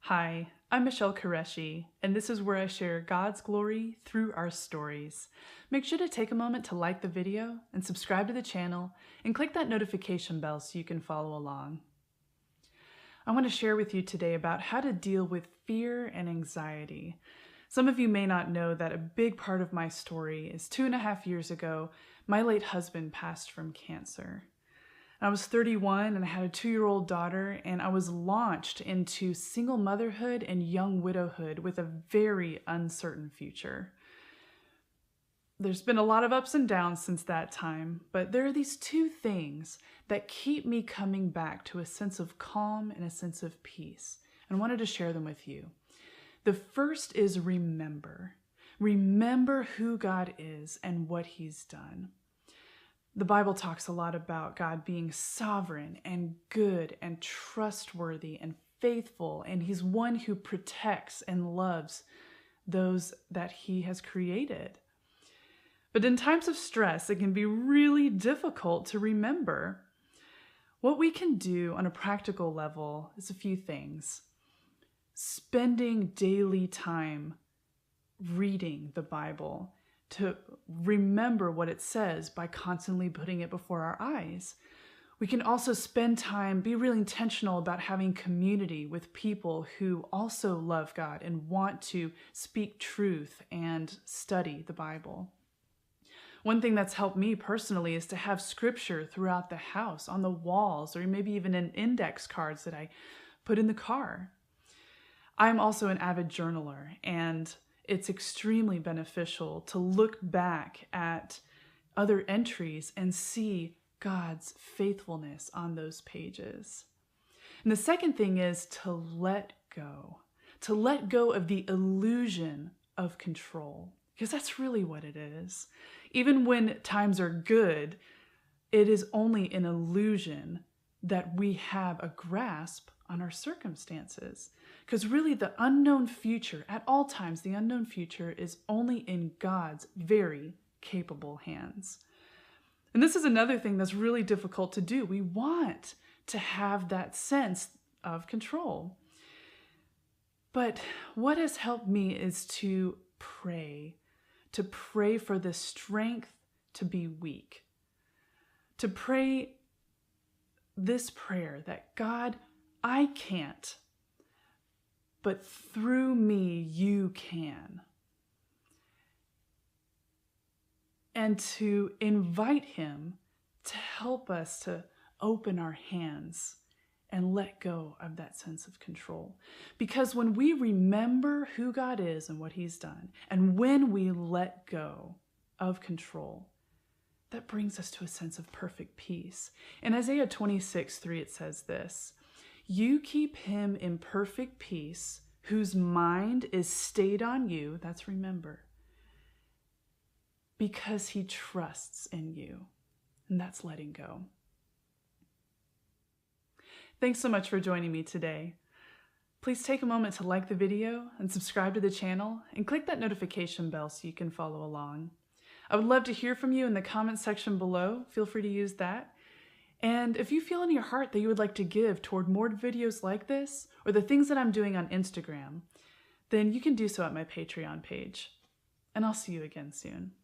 Hi, I'm Michelle Qureshi, and this is where I share God's glory through our stories. Make sure to take a moment to like the video and subscribe to the channel and click that notification bell so you can follow along. I want to share with you today about how to deal with fear and anxiety. Some of you may not know that a big part of my story is 2.5 years ago, my late husband passed from cancer. I was 31 and I had a 2-year-old daughter, and I was launched into single motherhood and young widowhood with a very uncertain future. There's been a lot of ups and downs since that time, but there are these two things that keep me coming back to a sense of calm and a sense of peace, and I wanted to share them with you. The first is remember. Remember who God is and what He's done. The Bible talks a lot about God being sovereign and good and trustworthy and faithful, and He's one who protects and loves those that He has created. But in times of stress, it can be really difficult to remember. What we can do on a practical level is a few things. Spending daily time reading the Bible, to remember what it says by constantly putting it before our eyes. We can also spend time, be really intentional about having community with people who also love God and want to speak truth and study the Bible. One thing that's helped me personally is to have scripture throughout the house, on the walls, or maybe even in index cards that I put in the car. I'm also an avid journaler, and it's extremely beneficial to look back at other entries and see God's faithfulness on those pages. And the second thing is to let go of the illusion of control, because that's really what it is. Even when times are good, it is only an illusion that we have a grasp on our circumstances. Because really the unknown future, at all times, the unknown future is only in God's very capable hands. And this is another thing that's really difficult to do. We want to have that sense of control. But what has helped me is to pray for the strength to be weak. To pray this prayer that God, I can't, but through me you can. And to invite Him to help us to open our hands and let go of that sense of control. Because when we remember who God is and what He's done, and when we let go of control, that brings us to a sense of perfect peace. In Isaiah 26:3, it says this: "You keep him in perfect peace, whose mind is stayed on you," that's remember, "because he trusts in you." And that's letting go. Thanks so much for joining me today. Please take a moment to like the video and subscribe to the channel and click that notification bell so you can follow along. I would love to hear from you in the comment section below. Feel free to use that. And if you feel in your heart that you would like to give toward more videos like this, or the things that I'm doing on Instagram, then you can do so at my Patreon page. And I'll see you again soon.